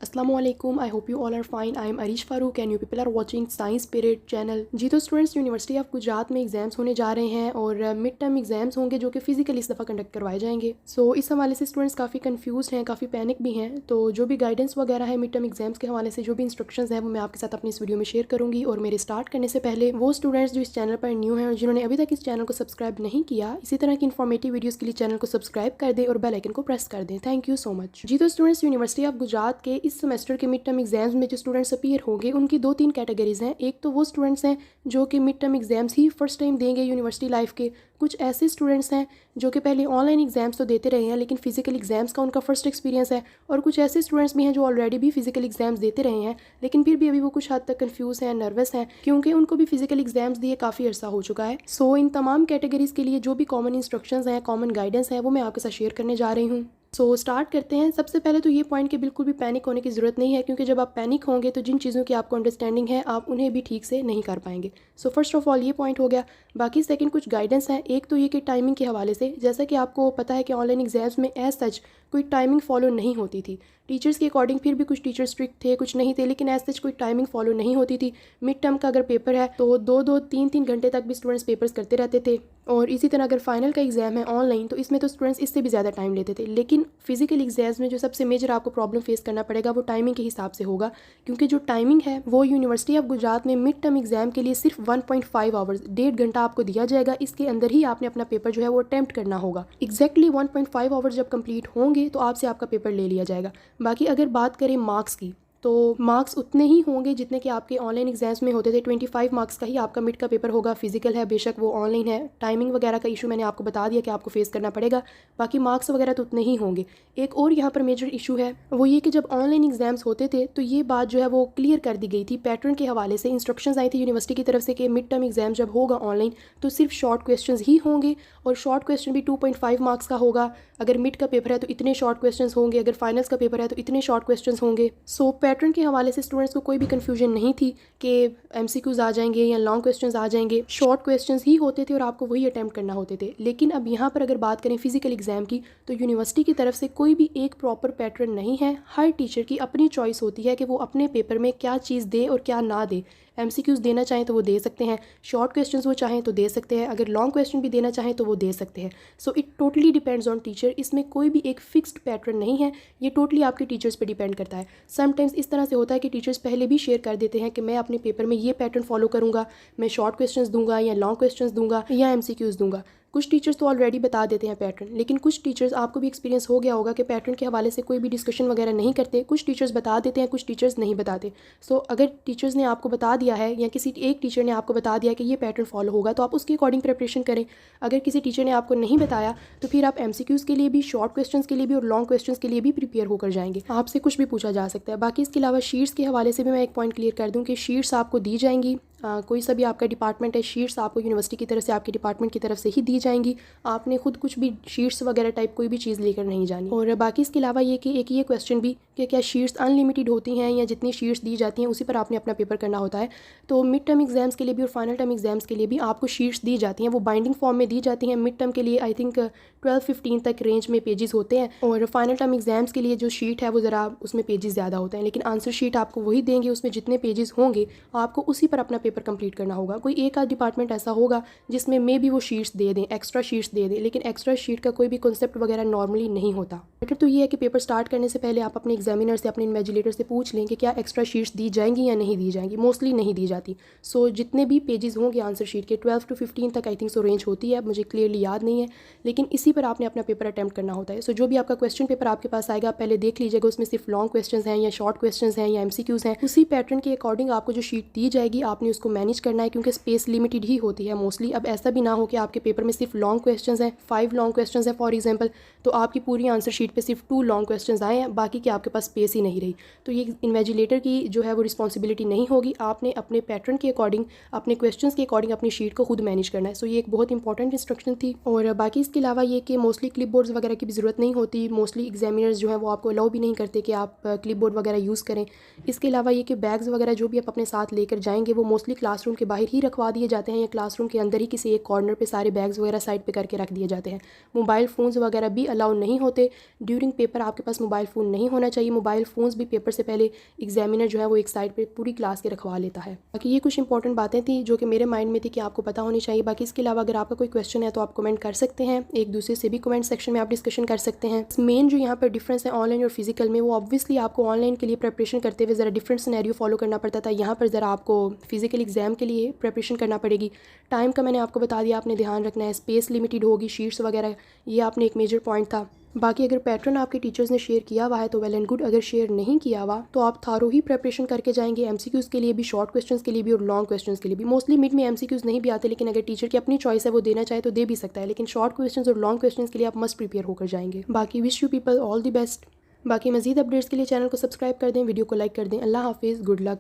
Assalamualaikum. I hope you all are fine. I am Arish Farooq and you people are watching Science Spirit channel. जी तो students, university of Gujarat में exams होने जा रहे हैं और mid term exams होंगे जो कि फिजिकली इस दफ़ा कंडक्ट करवाए जाएंगे। सो इस हवाले से स्टूडेंट्स काफ़ी कंफ्यूज हैं, काफ़ी पैनिक भी हैं। तो जो भी गाइडेंस वगैरह है मिड टर्म एग्जाम्स के हवाले से, जो भी इंस्ट्रक्शंस हैं वो मैं आपके साथ अपनी इस वीडियो में शेयर करूँगी। और मेरे स्टार्ट करने से पहले वो स्टूडेंट्स जो इस चैनल पर न्यू हैं और जिन्होंने अभी तक इस चैनल को सब्सक्राइब नहीं किया, इसी तरह की इन्फॉर्मेटिव वीडियोज़ के लिए चैनल को सब्सक्राइब कर दें और बेल आइकन को प्रेस कर दें। Thank you so much. जी तो स्टूडेंट्स, यूनिवर्सिटी ऑफ गुजरात के इस सेमेस्टर के मिड टर्म एग्जाम्स में जो स्टूडेंट्स अपीयर होंगे उनकी 2-3 कैटेगरीज हैं। एक तो वो स्टूडेंट्स हैं जो कि मिड टर्म एग्जाम्स ही फर्स्ट टाइम देंगे यूनिवर्सिटी लाइफ के। कुछ ऐसे स्टूडेंट्स हैं जो कि पहले ऑनलाइन एग्जाम्स तो देते रहे हैं लेकिन फिजिकल एग्जाम्स का उनका फर्स्ट एक्सपीरियंस है। और कुछ ऐसे स्टूडेंट्स भी हैं जो ऑलरेडी भी फिजिकल एग्जाम्स देते रहे हैं लेकिन फिर भी अभी वो कुछ हद तक कंफ्यूज हैं, नर्वस हैं, क्योंकि उनको भी फिजिकल एग्जाम्स दिए काफ़ी अर्सा हो चुका है। सो इन तमाम कैटेगरीज के लिए जो भी कॉमन इंस्ट्रक्शंस हैं, कॉमन गाइडेंस है, वो मैं आपके साथ शेयर करने जा रही हूँ। सो स्टार्ट करते हैं। सबसे पहले तो ये पॉइंट कि बिल्कुल भी पैनिक होने की ज़रूरत नहीं है, क्योंकि जब आप पैनिक होंगे तो जिन चीज़ों की आपको अंडरस्टैंडिंग है आप उन्हें भी ठीक से नहीं कर पाएंगे। सो फर्स्ट ऑफ ऑल ये पॉइंट हो गया। बाकी सेकंड कुछ गाइडेंस है। एक तो ये कि टाइमिंग के हवाले से, जैसा कि आपको पता है कि ऑनलाइन एग्जाम्स में एज सच कोई टाइमिंग फॉलो नहीं होती थी। टीचर्स के अकॉर्डिंग फिर भी कुछ टीचर्स स्ट्रिक्ट थे, कुछ नहीं थे, लेकिन एज सच कोई टाइमिंग फॉलो नहीं होती थी। मिड टर्म का अगर पेपर है तो 2-2, 3-3 घंटे तक भी स्टूडेंट्स पेपर्स करते रहते थे। और इसी तरह अगर फाइनल का एग्जाम है ऑनलाइन तो इसमें तो स्टूडेंट्स इससे भी ज़्यादा टाइम लेते थे। लेकिन फिजिकल एग्जाम्स में जो सबसे मेजर आपको प्रॉब्लम फेस करना पड़ेगा वो टाइमिंग के हिसाब से होगा, क्योंकि जो टाइमिंग है वो यूनिवर्सिटी ऑफ गुजरात में मिड टर्म एग्जाम के लिए सिर्फ 1.5 आवर्स, 1.5 घंटा आपको दिया जाएगा। इसके अंदर ही आपने अपना पेपर जो है वो अटैम्प्ट करना होगा। एग्जैक्टली 1.5 आवर्स जब कंप्लीट होंगे तो आपसे आपका पेपर ले लिया जाएगा। बाकी अगर बात करें मार्क्स की, तो मार्क्स उतने ही होंगे जितने कि आपके ऑनलाइन एग्जाम्स में होते थे। 25 मार्क्स का ही आपका मिड का पेपर होगा। फिजिकल है बेशक, वो ऑनलाइन है। टाइमिंग वगैरह का इशू मैंने आपको बता दिया कि आपको फेस करना पड़ेगा। बाकी मार्क्स वगैरह तो उतने ही होंगे। एक और यहाँ पर मेजर इशू है वो ये कि जब ऑनलाइन एग्जाम्स होते थे तो ये बात जो है वो क्लियर कर दी गई थी पैटर्न के हवाले से। इंस्ट्रक्शंस आई थी यूनिवर्सिटी की तरफ से कि मिड टर्म एग्जाम जब होगा ऑनलाइन तो सिर्फ शॉर्ट क्वेश्चन ही होंगे, और शॉर्ट क्वेश्चन भी 2.5 मार्क्स का होगा। अगर मिड का पेपर है तो इतने शॉर्ट क्वेश्चंस होंगे, अगर फाइनल्स का पेपर है तो इतने शॉर्ट क्वेश्चंस होंगे। सो पैटर्न के हवाले से स्टूडेंट्स को कोई भी कंफ्यूजन नहीं थी कि एमसीक्यूज आ जाएंगे या लॉन्ग क्वेश्चंस आ जाएंगे। शॉर्ट क्वेश्चंस ही होते थे और आपको वही अटैम्प्ट करना होते थे। लेकिन अब यहाँ पर अगर बात करें फिजिकल एग्जाम की, तो यूनिवर्सिटी की तरफ से कोई भी एक प्रॉपर पैटर्न नहीं है। हर टीचर की अपनी चॉइस होती है कि वो अपने पेपर में क्या चीज़ दे और क्या ना दे। एमसीक्यूज देना चाहें तो वो दे सकते हैं, शॉर्ट क्वेश्चंस वो चाहें तो दे सकते हैं, अगर लॉन्ग क्वेश्चन भी देना चाहें तो वो दे सकते हैं। So it totally depends on teacher. इसमें कोई भी एक फिक्स्ड पैटर्न नहीं है, ये टोटली आपके टीचर्स पे डिपेंड करता है। समटाइम्स इस तरह से होता है कि टीचर्स पहले भी शेयर कर देते हैं कि मैं अपने पेपर में ये पैटर्न फॉलो करूँगा, मैं शॉर्ट क्वेश्चंस दूंगा या लॉन्ग क्वेश्चंस दूंगा या एमसीक्यूज दूंगा। कुछ टीचर्स तो ऑलरेडी बता देते हैं पैटर्न, लेकिन कुछ टीचर्स, आपको भी एक्सपीरियंस हो गया होगा कि पैटर्न के हवाले से कोई भी डिस्कशन वगैरह नहीं करते। कुछ टीचर्स बता देते हैं, कुछ टीचर्स नहीं बताते। सो अगर टीचर्स ने आपको बता दिया है या किसी एक टीचर ने आपको बता दिया कि ये पैटर्न फॉलो होगा तो आप उसके अकॉर्डिंग प्रिपरेशन करें। अगर किसी टीचर ने आपको नहीं बताया तो फिर आप एमसीक्यूज़ के लिए भी, शॉर्ट क्वेश्चंस के लिए भी और लॉन्ग क्वेश्चंस के लिए भी प्रिपेयर होकर जाएंगे। आपसे कुछ भी पूछा जा सकता है। बाकी इसके अलावा शीट्स के हवाले से भी मैं एक पॉइंट क्लियर कर दूँ कि शीट्स आपको दी जाएंगी। कोई सा भी आपका डिपार्टमेंट है, शीट्स आपको यूनिवर्सिटी की तरफ से, आपके डिपार्टमेंट की तरफ से ही दी जाएंगी। आपने खुद कुछ भी शीट्स वगैरह टाइप कोई भी चीज़ लेकर नहीं जानी। और बाकी इसके अलावा ये कि एक ये क्वेश्चन भी कि क्या शीट्स अनलिमिटेड होती हैं या जितनी शीट्स दी जाती हैं उसी पर आपने अपना पेपर करना होता है। तो मिड टर्म एग्जाम्स के लिए भी और फाइनल टर्म एग्जाम्स के लिए भी आपको शीट्स दी जाती हैं, वो बाइंडिंग फॉर्म में दी जाती हैं। मिड टर्म के लिए आई थिंक 12-15 तक रेंज में पेजेस होते हैं, और फाइनल टर्म एग्जाम्स के लिए जो शीट है वो ज़रा उसमें पेजेस ज़्यादा होते हैं। लेकिन आंसर शीट आपको वही देंगे, उसमें जितने पेजेस होंगे आपको उसी पर अपना पेपर कंप्लीट करना होगा। कोई एक आध डिपार्टमेंट ऐसा होगा जिसमें मे भी वो शीट्स दे दें, एक्स्ट्रा शीट्स दे दें, लेकिन एक्स्ट्रा शीट का कोई भी कॉन्सेप्ट वगैरह नॉर्मली नहीं होता। बेटर तो ये है कि पेपर स्टार्ट करने से पहले आप अपने एग्जामिनर से, अपने इन्वेजिलेटर से पूछ लें कि क्या एक्स्ट्रा शीट्स दी जाएंगी या नहीं दी जाएंगी। मोस्टली नहीं दी जाती। सो जितने भी पेजेस होंगे आंसर शीट के 12-15 तक आई थिंक सो रेंज होती है, मुझे क्लियरली याद नहीं है, लेकिन इसी पर आपने अपना पेपर अटैम्प्ट करना होता है। सो जो भी आपका क्वेश्चन पेपर आपके पास आएगा पहले देख लीजिएगा उसमें सिर्फ लॉन्ग क्वेश्चंस हैं या शॉर्ट क्वेश्चंस हैं या एमसीक्यूज हैं। उसी पैटर्न के अकॉर्डिंग आपको जो शीट दी जाएगी आपने उसको मैनेज करना है, क्योंकि स्पेस लिमिटेड ही होती है मोस्टली। अब ऐसा भी ना हो कि आपके पेपर में सिर्फ लॉन्ग क्वेश्चंस हैं, 5 लॉन्ग क्वेश्चंस हैं फॉर एग्जांपल, तो आपकी पूरी आंसर शीट पे सिर्फ 2 लॉन्ग क्वेश्चंस आए हैं, बाकी के आपके पास स्पेस ही नहीं रही। तो ये इन्वेजिलेटर की जो है वो रिस्पॉन्सिबिलिटी नहीं होगी। आपने अपने पैटर्न के अकॉर्डिंग, अपने क्वेश्चंस के अकॉर्डिंग अपनी शीट को खुद मैनेज करना है। सो ये एक बहुत इंपॉर्टेंट इंस्ट्रक्शन थी। और बाकी इसके अलावा ये कि मोस्टली क्लिप बोर्ड्स वगैरह की भी ज़रूरत नहीं होती। मोस्टली एग्जामिनर्स जो है वो आपको अलाउ भी नहीं करते कि आप क्लिप बोर्ड वगैरह यूज़ करें। इसके अलावा ये कि बैग्स वगैरह जो भी आप अपने साथ लेकर जाएंगे वो मोस्टली मोस्टली क्लासरूम के बाहर ही रखवा दिए जाते हैं या क्लासरूम के अंदर ही किसी एक कॉर्नर पे सारे बैग्स वगैरह साइड पे करके रख दिए जाते हैं। मोबाइल फ़ोन्स वगैरह भी अलाउ नहीं होते। ड्यूरिंग पेपर आपके पास मोबाइल फ़ोन नहीं होना चाहिए। मोबाइल फ़ोन्स भी पेपर से पहले एग्जामिनर जो है वो एक साइड पर पूरी क्लास के रखवा लेता है। बाकी ये कुछ इंपॉर्टेंट बातें थी जो कि मेरे माइंड में थी कि आपको पता होनी चाहिए। बाकी इसके अलावा अगर आपका कोई क्वेश्चन है तो आप कमेंट कर सकते हैं, एक दूसरे से भी कमेंट सेक्शन में आप डिस्कशन कर सकते हैं। मेन जो यहाँ पर डिफरेंस है ऑनलाइन और फिजिकल में, वो ऑब्वियसली आपको ऑनलाइन के लिए प्रिपरेशन करते हुए ज़रा डिफरेंट सिनेरियो फॉलो करना पड़ता था। यहाँ पर ज़रा आपको फिजिकल एग्जाम के लिए प्रिपरेशन करना पड़ेगी। टाइम का मैंने आपको बता दिया, आपने ध्यान रखना है। स्पेस लिमिटेड होगी, शीट्स वगैरह, ये आपने एक मेजर पॉइंट था। बाकी अगर पैटर्न आपके टीचर्स ने शेयर किया हुआ है तो वेल एंड गुड, अगर शेयर नहीं किया हुआ तो आप थारो ही प्रिपरेशन करके जाएंगे, एमसीक्यूज़ के लिए भी, शॉर्ट क्वेश्चंस के लिए भी और लॉन्ग क्वेश्चंस के लिए भी। मोस्टली मिड में एमसीक्यूज़ नहीं भी आते, लेकिन अगर टीचर की अपनी चॉइस है वो देना चाहे तो दे भी सकता है, लेकिन शॉर्ट क्वेश्चंस और लॉन्ग क्वेश्चंस के लिए आप मस्ट प्रिपेयर होकर जाएंगे। बाकी wish you people all the best. बाकी मजीद अपडेट्स के लिए चैनल को सब्सक्राइब कर दें, वीडियो को लाइक कर दें। अल्लाह हाफिज़, गुड लक।